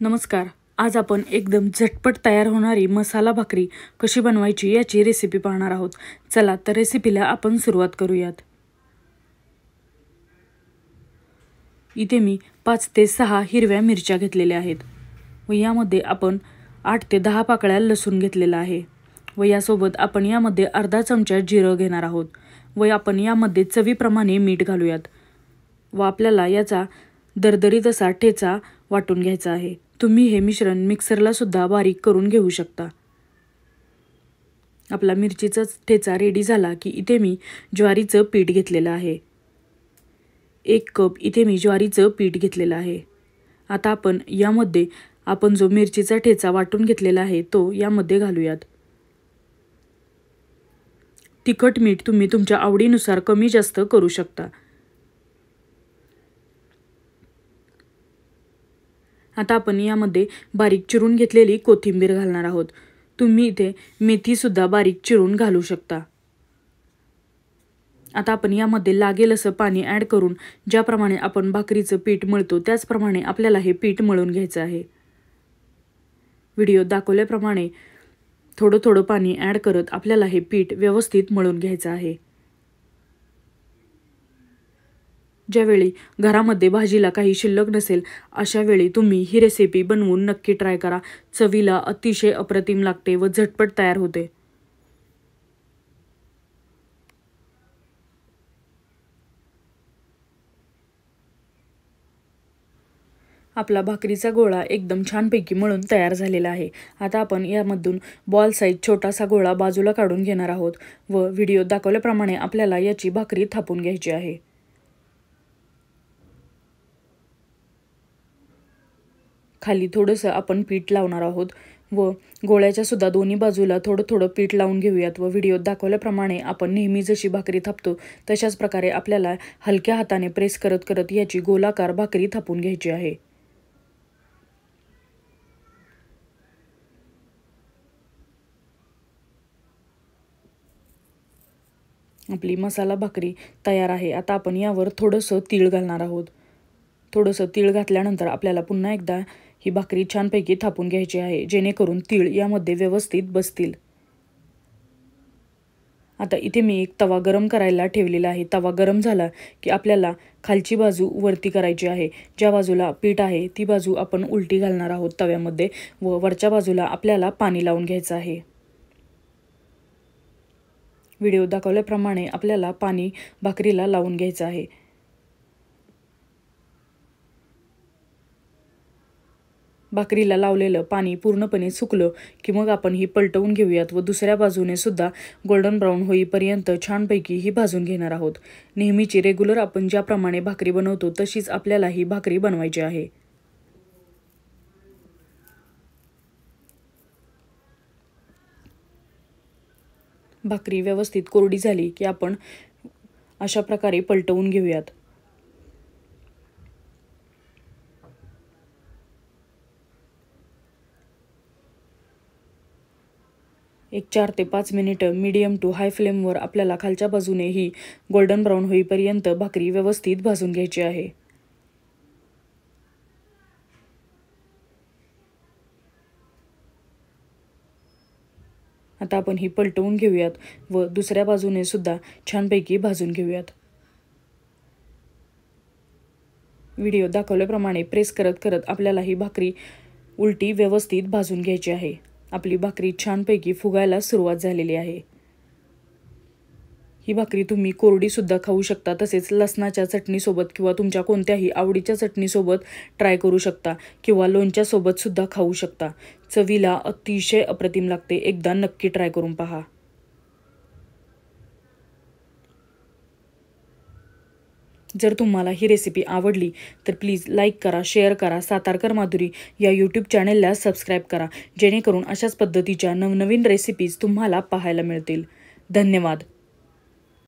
नमस्कार. आज आपण एकदम झटपट तयार होणारी मसाला भाकरी कशी बनवायची याची रेसिपी पाहणार आहोत. चला तर रेसिपीला आपण सुरुवात करूयात. इथे मी 5 ते 6 हिरव्या मिरच्या घेतलेल्या आहेत व यामध्ये आपण 8 ते 10 पाकळ्या लसूण घेतलेला आहे व यासोबत आपण यामध्ये अर्धा चमचा जिरं घेणार आहोत व आपण यामध्ये चवीप्रमाणे मीठ घालूयात व आपल्याला याचा दरदरीत असा ठेचा वाटून घ्यायचा आहे. तुम्ही हे मिश्रण मिक्सरला सुद्धा बारीक करून घेऊ शकता. आपला मिरचीचा ठेचा रेडी झाला की इथे मी ज्वारीचं पीठ घेतलेलं आहे. 1 कप इथे मी ज्वारीचं पीठ घेतलेलं आहे. आता आपण यामध्ये आपण जो मिरचीचा ठेचा वाटून घेतलेला आहे तो यामध्ये घालूयात. तिखट मीठ तुम्ही तुमच्या आवडीनुसार कमी जास्त करू शकता. आता आपण यामध्ये बारीक चिरून घेतलेली कोथिंबीर घालणार आहोत. तुम्ही इथे मेथी सुद्धा बारीक चिरून घालू शकता. आता आपण यामध्ये लागेल असं पाणी ॲड करून ज्याप्रमाणे आपण भाकरीचं पीठ मळतो त्याचप्रमाणे आपल्याला हे पीठ मळून घ्यायचं आहे. व्हिडिओ दाखवल्याप्रमाणे थोडं थोडं पाणी ॲड करत आपल्याला हे पीठ व्यवस्थित मळून घ्यायचं आहे. ज्यावेळी घरामध्ये भाजीला काही शिल्लक नसेल अशा वेळी तुम्ही ही रेसिपी बनवून नक्की ट्राय करा. चवीला अतिशय अप्रतिम लागते व झटपट तयार होते. आपला भाकरीचा गोळा एकदम छानपैकी मळून तयार झालेला आहे. आता आपण यामधून बॉल साईज छोटासा गोळा बाजूला काढून घेणार आहोत व व्हिडिओ दाखवल्याप्रमाणे आपल्याला याची भाकरी थापून घ्यायची आहे. खाली थोडंसं आपण पीठ लावणार आहोत व गोळ्याच्या सुद्धा दोन्ही बाजूला थोडं थोडं पीठ लावून घेऊयात व व्हिडिओत दाखवल्याप्रमाणे आपण नेहमी जशी भाकरी थापतो तशाच प्रकारे आपल्याला हलक्या हाताने प्रेस करत करत याची गोलाकार भाकरी थापून घ्यायची आहे. आपली मसाला भाकरी तयार आहे. आता आपण यावर थोडंसं तीळ घालणार आहोत. थोडंसं तीळ घातल्यानंतर आपल्याला पुन्हा एकदा ही भाकरी छानपैकी थापून घ्यायची आहे जेणेकरून तीळ यामध्ये व्यवस्थित बसतील. आता इथे मी एक तवा गरम करायला ठेवलेला आहे. तवा गरम झाला की आपल्याला खालची बाजू वरती करायची आहे. ज्या बाजूला पीठ आहे ती बाजू आपण उलटी घालणार आहोत तव्यामध्ये व वरच्या बाजूला आपल्याला पाणी लावून घ्यायचं आहे. व्हिडिओ दाखवल्याप्रमाणे आपल्याला पाणी भाकरीला लावून घ्यायचं आहे. भाकरीला लावलेलं पाणी पूर्णपणे सुकलं की मग आपण ही पलटवून घेऊयात व दुसऱ्या बाजूने सुद्धा गोल्डन ब्राऊन होईपर्यंत छानपैकी ही भाजून घेणार आहोत. नेहमीची रेग्युलर आपण ज्याप्रमाणे भाकरी बनवतो तशीच आपल्याला ही भाकरी बनवायची आहे. भाकरी व्यवस्थित कोरडी झाली की आपण अशा प्रकारे पलटवून घेऊयात. एक 4 ते 5 मिनिटं मीडियम टू हाय फ्लेमवर आपल्याला खालच्या बाजूने ही गोल्डन ब्राऊन होईपर्यंत भाकरी व्यवस्थित भाजून घ्यायची आहे. आता आपण ही पलटवून घेऊयात व दुसऱ्या बाजूने सुद्धा छानपैकी भाजून घेऊयात. व्हिडिओ दाखवल्याप्रमाणे प्रेस करत करत आपल्याला ही भाकरी उलटी व्यवस्थित भाजून घ्यायची आहे. आपली भाकरी छानपैकी फुगायला सुरुवात झालेली आहे. ही भाकरी तुम्ही कोरडी सुद्धा खाऊ शकता. तसेच लसणाच्या चटणीसोबत किंवा तुमच्या कोणत्याही आवडीच्या चटणीसोबत ट्राय करू शकता किंवा लोणच्यासोबत सुद्धा खाऊ शकता. चवीला अतिशय अप्रतिम लागते. एकदा नक्की ट्राय करून पहा. जर तुम्हाला ही रेसिपी आवडली तर प्लीज लाईक करा, शेअर करा. सातारकर माधुरी या यूट्यूब चॅनेलला सबस्क्राईब करा जेणेकरून अशाच पद्धतीच्या नवनवीन रेसिपीज तुम्हाला पाहायला मिळतील. धन्यवाद.